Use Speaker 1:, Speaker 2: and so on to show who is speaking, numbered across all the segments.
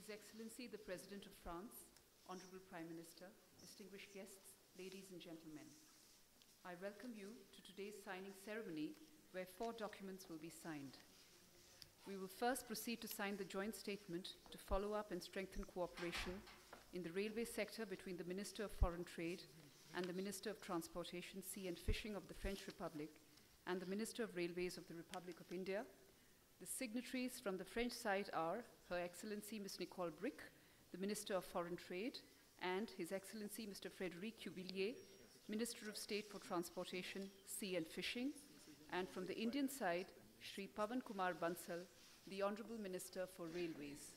Speaker 1: His Excellency the President of France, Honorable Prime Minister, distinguished guests, ladies and gentlemen, I welcome you to today's signing ceremony where 4 documents will be signed. We will first proceed to sign the joint statement to follow up and strengthen cooperation in the railway sector between the Minister of Foreign Trade and the Minister of Transportation, Sea and Fishing of the French Republic and the Minister of Railways of the Republic of India. The signatories from the French side are Her Excellency Ms. Nicole Brick, the Minister of Foreign Trade, and His Excellency Mr. Frédéric Cuvillier, Minister of State for Transportation, Sea and Fishing, and from the Indian side, Shri Pavan Kumar Bansal, the Honorable Minister for Railways.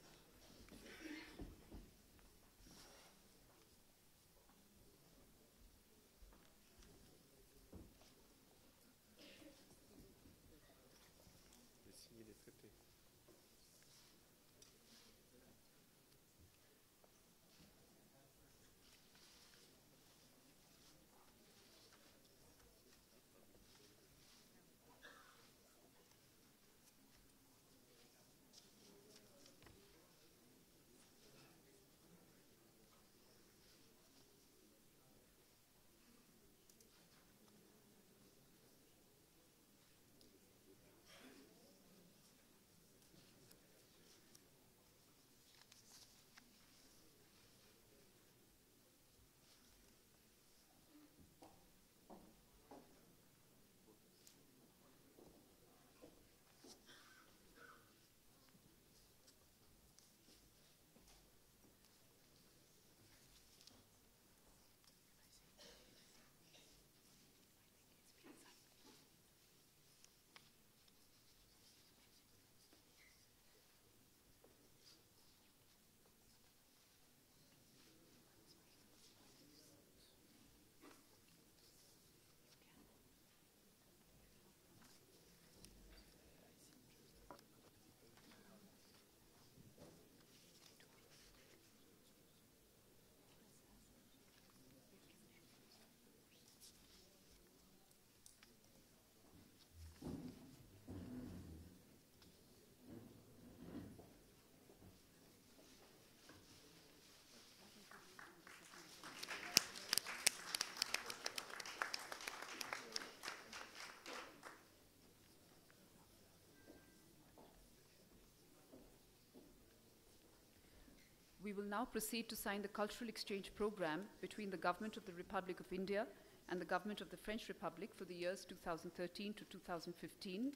Speaker 1: We will now proceed to sign the Cultural Exchange Program between the Government of the Republic of India and the Government of the French Republic for the years 2013 to 2015.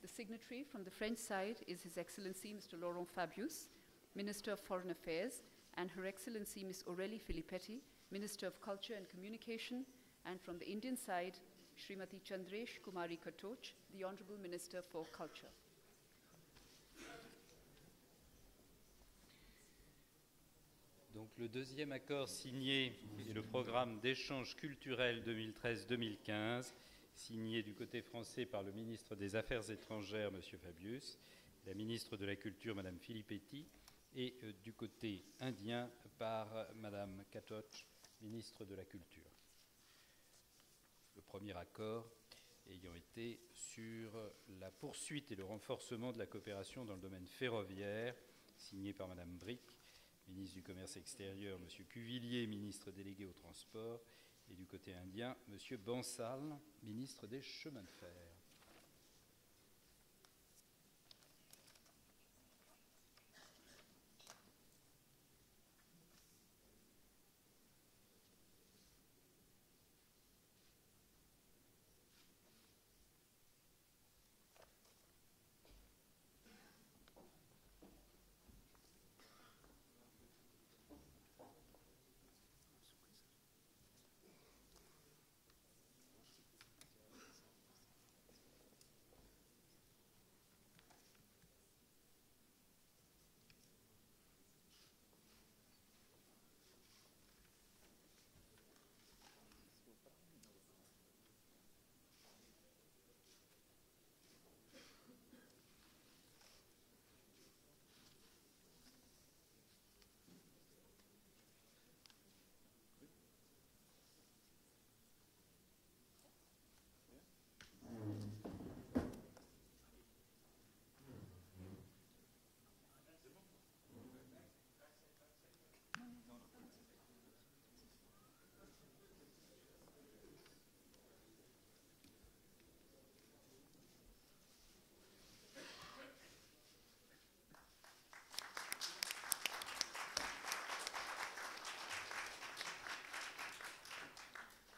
Speaker 1: The signatory from the French side is His Excellency Mr. Laurent Fabius, Minister of Foreign Affairs, and Her Excellency Ms. Aurélie Filippetti, Minister of Culture and Communication, and from the Indian side, Srimati Chandresh Kumari Katoch, the Honorable Minister for Culture.
Speaker 2: Donc le deuxième accord signé est le programme d'échange culturel 2013-2015, signé du côté français par le ministre des Affaires étrangères, M. Fabius, la ministre de la Culture, Mme Filippetti, et du côté indien par Mme Katoch, ministre de la Culture. Le premier accord ayant été sur la poursuite et le renforcement de la coopération dans le domaine ferroviaire, signé par Mme Brick, ministre du Commerce extérieur, M. Cuvillier, ministre délégué au transport, et du côté indien, M. Bansal, ministre des chemins de fer.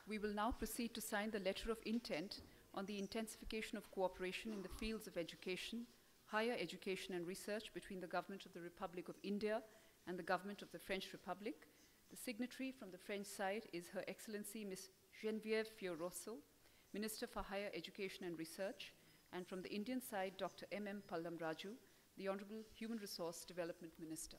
Speaker 1: We will now proceed to sign the letter of intent on the intensification of cooperation in the fields of education, higher education and research between the Government of the Republic of India and the Government of the French Republic. The signatory from the French side is Her Excellency Ms. Geneviève Fioroso, Minister for Higher Education and Research, and from the Indian side, Dr. M.M. Pallamraju, the Honorable Human Resource Development Minister.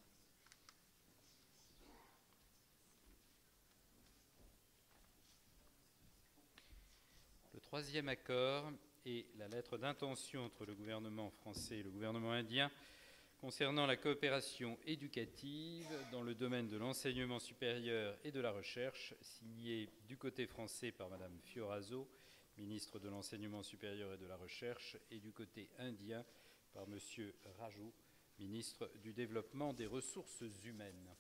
Speaker 2: Le troisième accord est la lettre d'intention entre le gouvernement français et le gouvernement indien concernant la coopération éducative dans le domaine de l'enseignement supérieur et de la recherche, signée du côté français par Madame Fioroso, ministre de l'Enseignement supérieur et de la Recherche, et du côté indien par Monsieur Raju, ministre du Développement des Ressources humaines.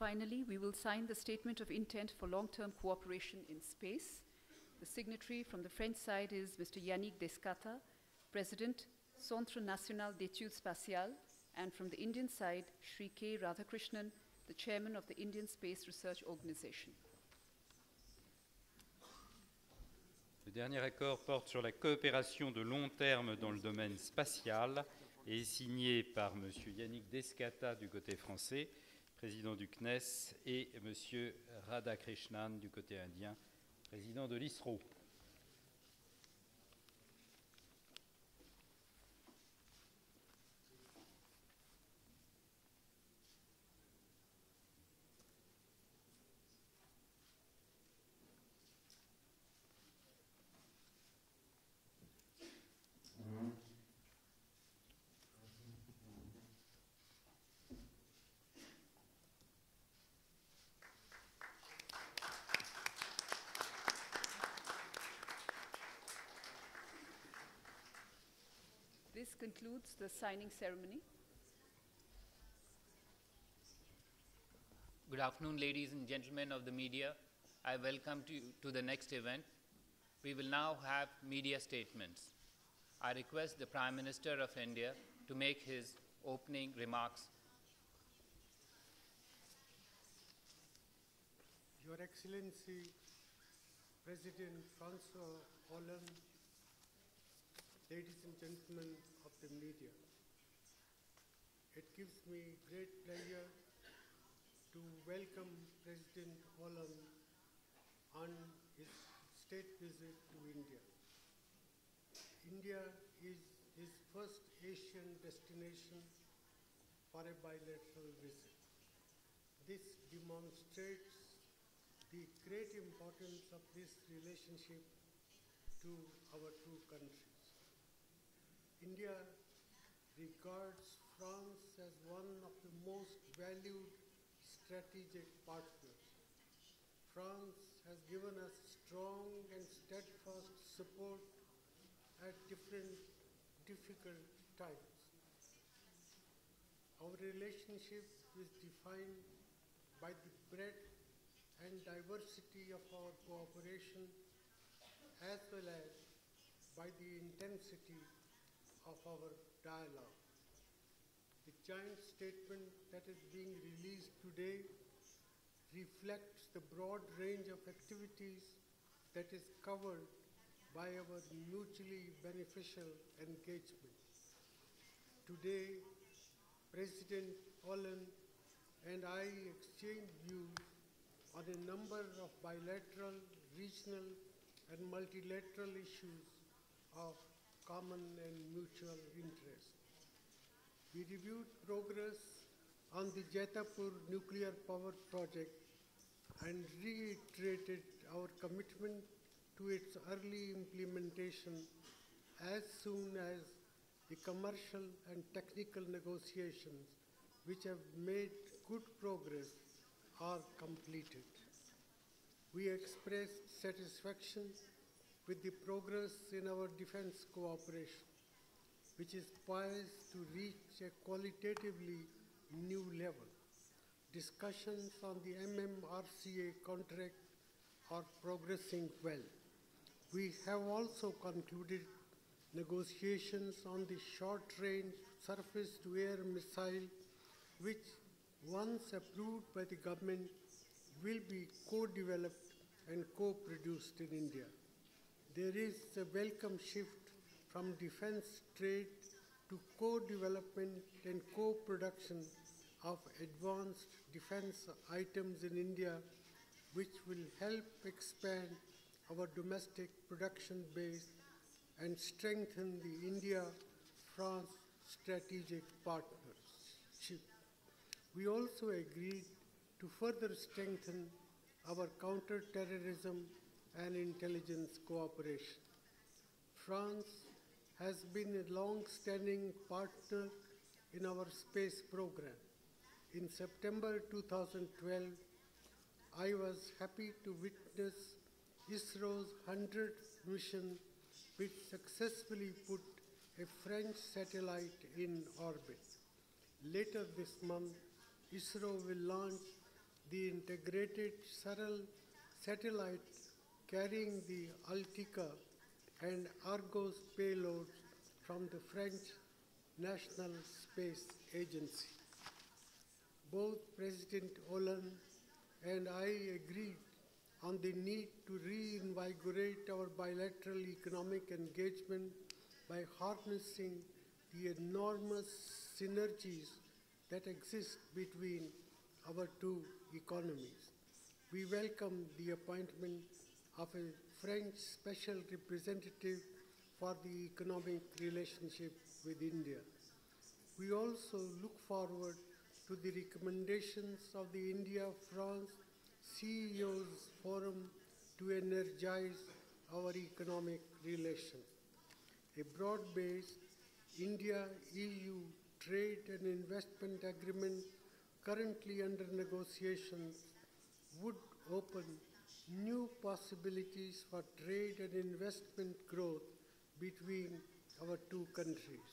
Speaker 1: Finally, we will sign the Statement of Intent for Long-Term Cooperation in Space. The signatory from the French side is Mr. Yannick Descata, President, Centre National d'Études Spatiales, and from the Indian side, Shri K. Radhakrishnan, the Chairman of the Indian Space Research Organization.
Speaker 2: Le dernier accord porte sur la coopération de long terme dans le domaine spatial et est signé par M. Yannick Descata du côté français, président du CNES, et M. Radhakrishnan du côté indien, président de l'ISRO.
Speaker 1: This concludes the signing ceremony.
Speaker 3: Good afternoon, ladies and gentlemen of the media. I welcome you to the next event. We will now have media statements. I request the Prime Minister of India to make his opening remarks.
Speaker 4: Your Excellency, President Francois Hollande, ladies and gentlemen of the media, it gives me great pleasure to welcome President Hollande on his state visit to India. India is his first Asian destination for a bilateral visit. This demonstrates the great importance of this relationship to our two countries. India regards France as one of the most valued strategic partners. France has given us strong and steadfast support at difficult times. Our relationship is defined by the breadth and diversity of our cooperation, as well as by the intensity of our dialogue. The joint statement that is being released today reflects the broad range of activities that is covered by our mutually beneficial engagement. Today, President Hollande and I exchanged views on a number of bilateral, regional, and multilateral issues of common and mutual interest. We reviewed progress on the Jaitapur nuclear power project and reiterated our commitment to its early implementation as soon as the commercial and technical negotiations, which have made good progress, are completed. We expressed satisfaction with the progress in our defense cooperation, which is poised to reach a qualitatively new level. Discussions on the MMRCA contract are progressing well. We have also concluded negotiations on the short-range surface-to-air missile, which, once approved by the government, will be co-developed and co-produced in India. There is a welcome shift from defense trade to co-development and co-production of advanced defense items in India, which will help expand our domestic production base and strengthen the India-France strategic partnership. We also agreed to further strengthen our counter-terrorism and intelligence cooperation. France has been a long-standing partner in our space program. In September 2012, I was happy to witness ISRO's 100th mission, which successfully put a French satellite in orbit. Later this month, ISRO will launch the integrated SARAL satellite carrying the Altica and Argos payloads from the French National Space Agency. Both President Hollande and I agreed on the need to reinvigorate our bilateral economic engagement by harnessing the enormous synergies that exist between our two economies. We welcome the appointment of a French special representative for the economic relationship with India. We also look forward to the recommendations of the India-France CEOs Forum to energize our economic relations. A broad-based India-EU trade and investment agreement currently under negotiations would open new possibilities for trade and investment growth between our two countries.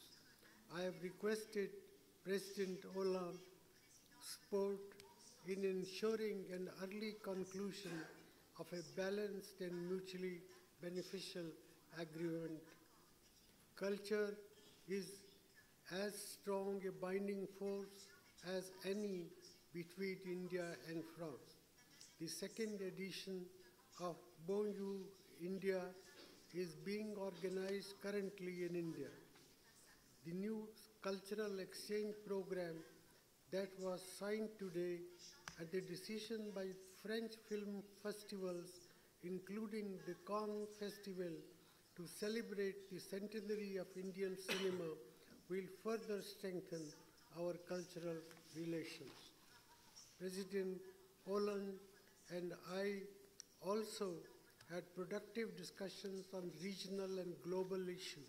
Speaker 4: I have requested President Hollande's support in ensuring an early conclusion of a balanced and mutually beneficial agreement. Culture is as strong a binding force as any between India and France. The second edition of Bonjour India is being organized currently in India. The new cultural exchange program that was signed today and the decision by French film festivals, including the Cannes Festival, to celebrate the centenary of Indian cinema will further strengthen our cultural relations. President Hollande and I also had productive discussions on regional and global issues.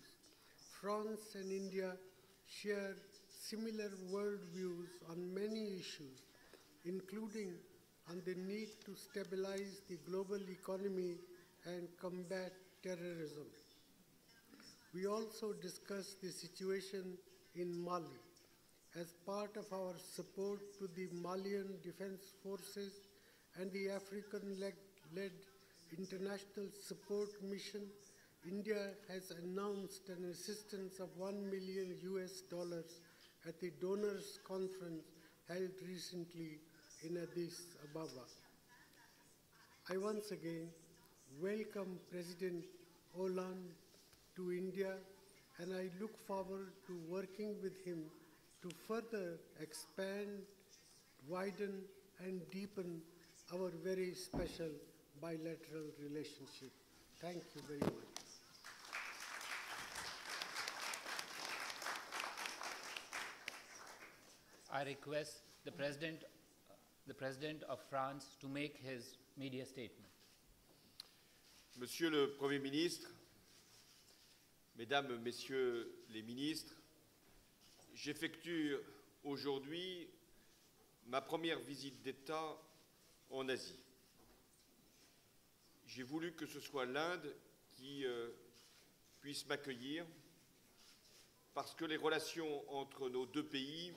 Speaker 4: France and India share similar worldviews on many issues, including on the need to stabilize the global economy and combat terrorism. We also discussed the situation in Mali. As part of our support to the Malian Defense Forces and the African-led International Support Mission, India has announced an assistance of $1 million at the Donors Conference held recently in Addis Ababa. I once again welcome President Hollande to India, and I look forward to working with him to further expand, widen, and deepen our very special bilateral relationship. Thank you very much.
Speaker 3: I request the President of France to make his media statement.
Speaker 5: Monsieur le Premier ministre, Mesdames, Messieurs les ministres, j'effectue aujourd'hui ma première visite d'État en Asie. J'ai voulu que ce soit l'Inde qui puisse m'accueillir parce que les relations entre nos deux pays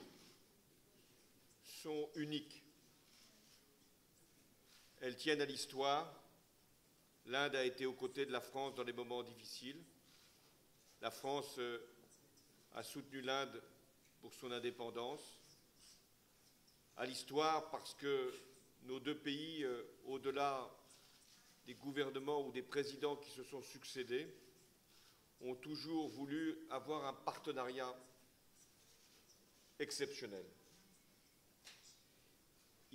Speaker 5: sont uniques. Elles tiennent à l'histoire. L'Inde a été aux côtés de la France dans les moments difficiles. La France a soutenu l'Inde pour son indépendance. À l'histoire parce que nos deux pays, au-delà des gouvernements ou des présidents qui se sont succédés, ont toujours voulu avoir un partenariat exceptionnel.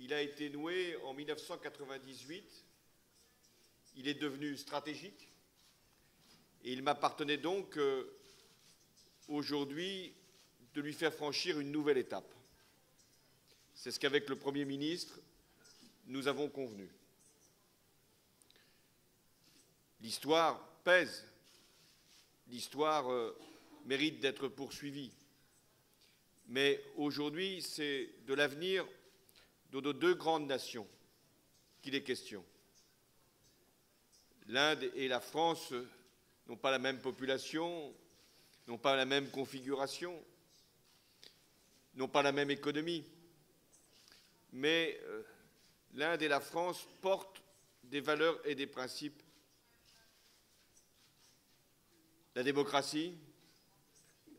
Speaker 5: Il a été noué en 1998, il est devenu stratégique et il m'appartenait donc aujourd'hui de lui faire franchir une nouvelle étape. C'est ce qu'avec le Premier ministre, nous avons convenu. L'histoire pèse, l'histoire mérite d'être poursuivie. Mais aujourd'hui, c'est de l'avenir de nos deux grandes nations qu'il est question. L'Inde et la France n'ont pas la même population, n'ont pas la même configuration, n'ont pas la même économie. Mais l'Inde et la France portent des valeurs et des principes. La démocratie,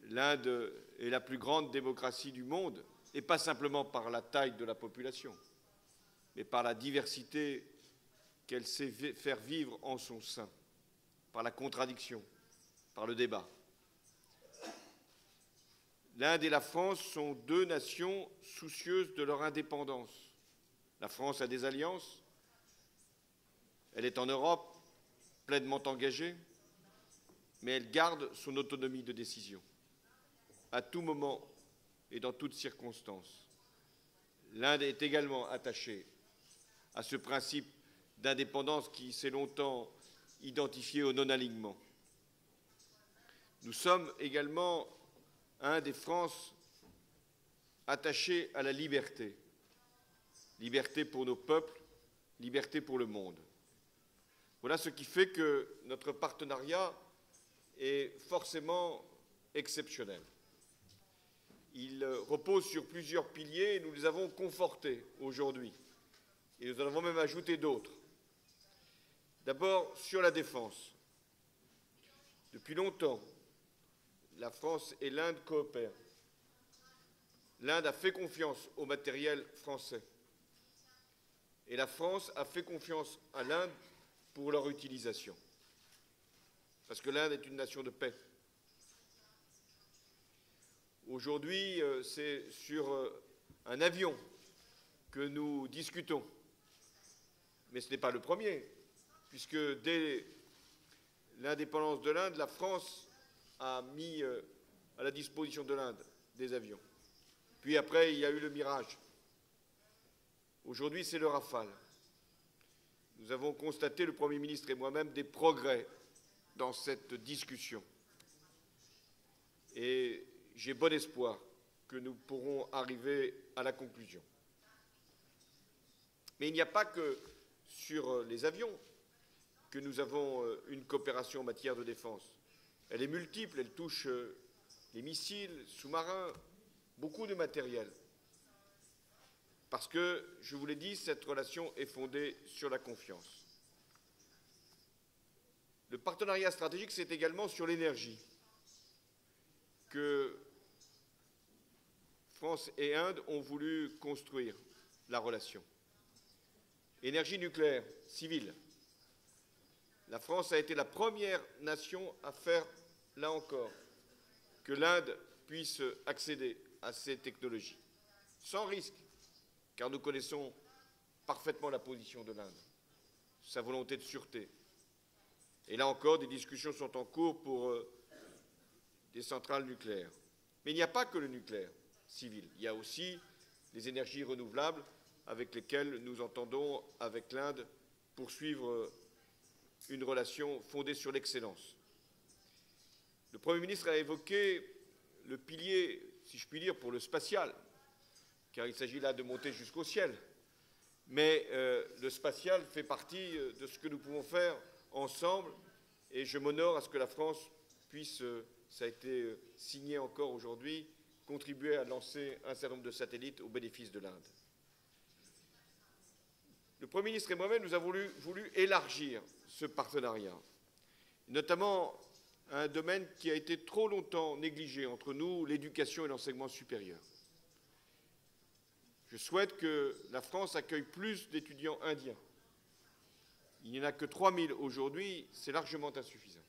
Speaker 5: l'Inde est la plus grande démocratie du monde, et pas simplement par la taille de la population, mais par la diversité qu'elle sait faire vivre en son sein, par la contradiction, par le débat. L'Inde et la France sont deux nations soucieuses de leur indépendance. La France a des alliances, elle est en Europe, pleinement engagée, mais elle garde son autonomie de décision. À tout moment et dans toutes circonstances. L'Inde est également attachée à ce principe d'indépendance qui s'est longtemps identifié au non-alignement. Nous sommes également, Inde et France, attachés à la liberté. Liberté pour nos peuples, liberté pour le monde. Voilà ce qui fait que notre partenariat est forcément exceptionnel. Il repose sur plusieurs piliers et nous les avons confortés aujourd'hui. Et nous en avons même ajouté d'autres. D'abord, sur la défense. Depuis longtemps, la France et l'Inde coopèrent. L'Inde a fait confiance au matériel français. Et la France a fait confiance à l'Inde pour leur utilisation. Parce que l'Inde est une nation de paix. Aujourd'hui, c'est sur un avion que nous discutons. Mais ce n'est pas le premier, puisque dès l'indépendance de l'Inde, la France a mis à la disposition de l'Inde des avions. Puis après, il y a eu le Mirage. Aujourd'hui, c'est le Rafale. Nous avons constaté, le Premier ministre et moi-même, des progrès dans cette discussion. Et j'ai bon espoir que nous pourrons arriver à la conclusion. Mais il n'y a pas que sur les avions que nous avons une coopération en matière de défense. Elle est multiple, elle touche les missiles, sous-marins, beaucoup de matériel. Parce que, je vous l'ai dit, cette relation est fondée sur la confiance. Le partenariat stratégique, c'est également sur l'énergie que France et Inde ont voulu construire la relation. Énergie nucléaire, civile. La France a été la première nation à faire, là encore, que l'Inde puisse accéder à ces technologies, sans risque, car nous connaissons parfaitement la position de l'Inde, sa volonté de sûreté. Et là encore, des discussions sont en cours pour des centrales nucléaires. Mais il n'y a pas que le nucléaire civil, il y a aussi les énergies renouvelables avec lesquelles nous entendons, avec l'Inde, poursuivre une relation fondée sur l'excellence. Le Premier ministre a évoqué le pilier, si je puis dire, pour le spatial, car il s'agit là de monter jusqu'au ciel. Mais le spatial fait partie de ce que nous pouvons faire ensemble, et je m'honore à ce que la France puisse, ça a été signé encore aujourd'hui, contribuer à lancer un certain nombre de satellites au bénéfice de l'Inde. Le Premier ministre et moi-même, nous avons voulu élargir ce partenariat, notamment à un domaine qui a été trop longtemps négligé entre nous, l'éducation et l'enseignement supérieur. Je souhaite que la France accueille plus d'étudiants indiens. Il n'y en a que 3000 aujourd'hui, c'est largement insuffisant.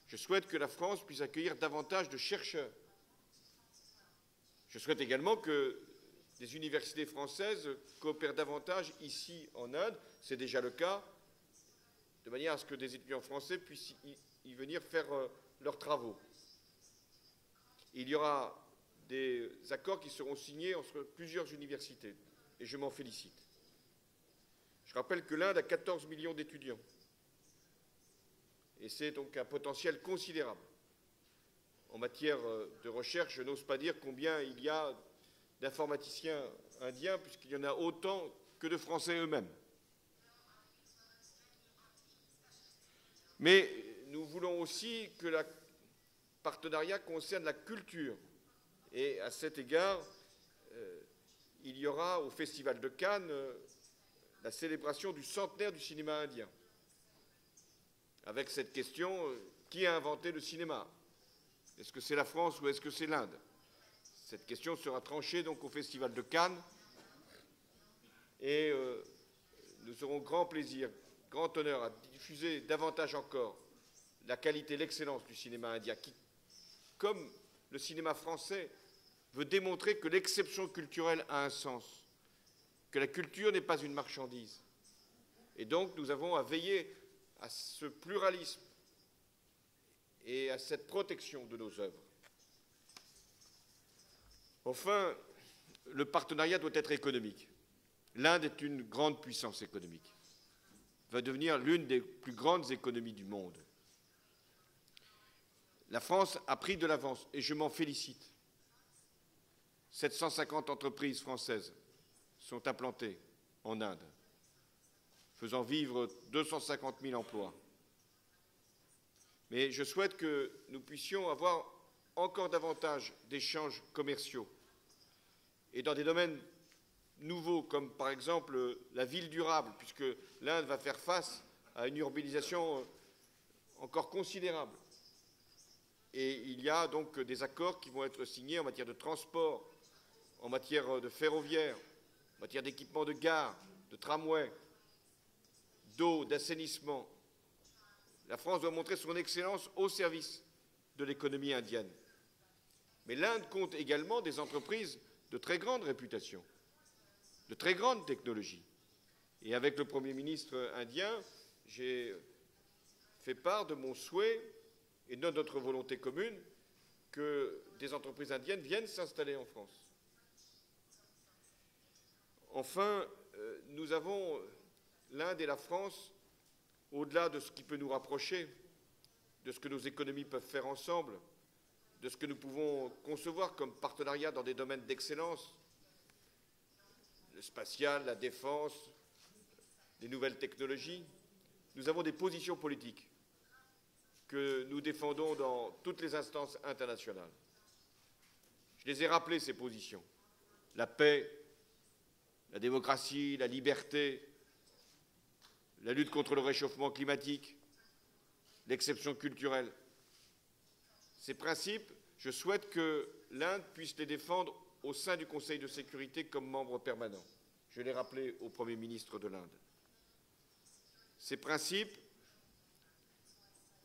Speaker 5: Je souhaite que la France puisse accueillir davantage de chercheurs. Je souhaite également que des universités françaises coopèrent davantage ici en Inde, c'est déjà le cas, de manière à ce que des étudiants français puissent y venir faire leurs travaux. Il y aura des accords qui seront signés entre plusieurs universités, et je m'en félicite. Je rappelle que l'Inde a 14 millions d'étudiants, et c'est donc un potentiel considérable. En matière de recherche, je n'ose pas dire combien il y a d'informaticiens indiens, puisqu'il y en a autant que de Français eux-mêmes. Mais nous voulons aussi que le partenariat concerne la culture. Et à cet égard, il y aura au Festival de Cannes la célébration du centenaire du cinéma indien. Avec cette question, qui a inventé le cinéma? Est-ce que c'est la France ou est-ce que c'est l'Inde? Cette question sera tranchée donc au Festival de Cannes. Et nous aurons grand plaisir, grand honneur à diffuser davantage encore la qualité, l'excellence du cinéma indien, qui, comme le cinéma français, veut démontrer que l'exception culturelle a un sens, que la culture n'est pas une marchandise. Et donc nous avons à veiller à ce pluralisme et à cette protection de nos œuvres. Enfin, le partenariat doit être économique. L'Inde est une grande puissance économique, va devenir l'une des plus grandes économies du monde. La France a pris de l'avance et je m'en félicite. 750 entreprises françaises sont implantées en Inde, faisant vivre 250 000 emplois. Mais je souhaite que nous puissions avoir encore davantage d'échanges commerciaux et dans des domaines nouveaux, comme par exemple la ville durable, puisque l'Inde va faire face à une urbanisation encore considérable. Et il y a donc des accords qui vont être signés en matière de transport, en matière de ferroviaire, en matière d'équipement de gare, de tramway, d'eau, d'assainissement. La France doit montrer son excellence au service de l'économie indienne. Mais l'Inde compte également des entreprises de très grande réputation, de très grande technologie. Et avec le Premier ministre indien, j'ai fait part de mon souhait et de notre volonté commune que des entreprises indiennes viennent s'installer en France. Enfin, nous avons, l'Inde et la France, au-delà de ce qui peut nous rapprocher, de ce que nos économies peuvent faire ensemble, de ce que nous pouvons concevoir comme partenariat dans des domaines d'excellence, le spatial, la défense, les nouvelles technologies, nous avons des positions politiques que nous défendons dans toutes les instances internationales. Je les ai rappelées, ces positions. La paix, la démocratie, la liberté, la lutte contre le réchauffement climatique, l'exception culturelle. Ces principes, je souhaite que l'Inde puisse les défendre au sein du Conseil de sécurité comme membre permanent. Je l'ai rappelé au Premier ministre de l'Inde. Ces principes,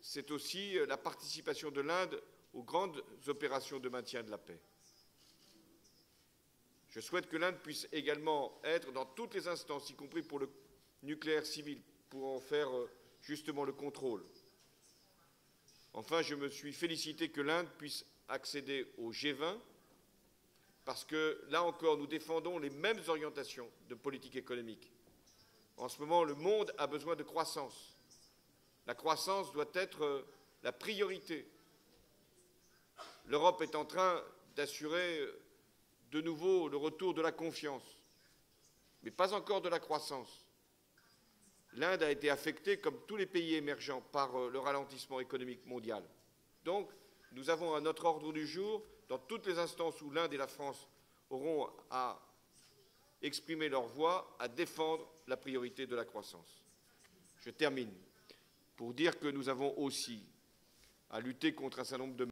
Speaker 5: c'est aussi la participation de l'Inde aux grandes opérations de maintien de la paix. Je souhaite que l'Inde puisse également être dans toutes les instances, y compris pour le nucléaire civil, pour en faire justement le contrôle. Enfin, je me suis félicité que l'Inde puisse accéder au G20 parce que, là encore, nous défendons les mêmes orientations de politique économique. En ce moment, le monde a besoin de croissance. La croissance doit être la priorité. L'Europe est en train d'assurer de nouveau le retour de la confiance, mais pas encore de la croissance. L'Inde a été affectée, comme tous les pays émergents, par le ralentissement économique mondial. Donc, nous avons à notre ordre du jour, dans toutes les instances où l'Inde et la France auront à exprimer leur voix, à défendre la priorité de la croissance. Je termine pour dire que nous avons aussi à lutter contre un certain nombre de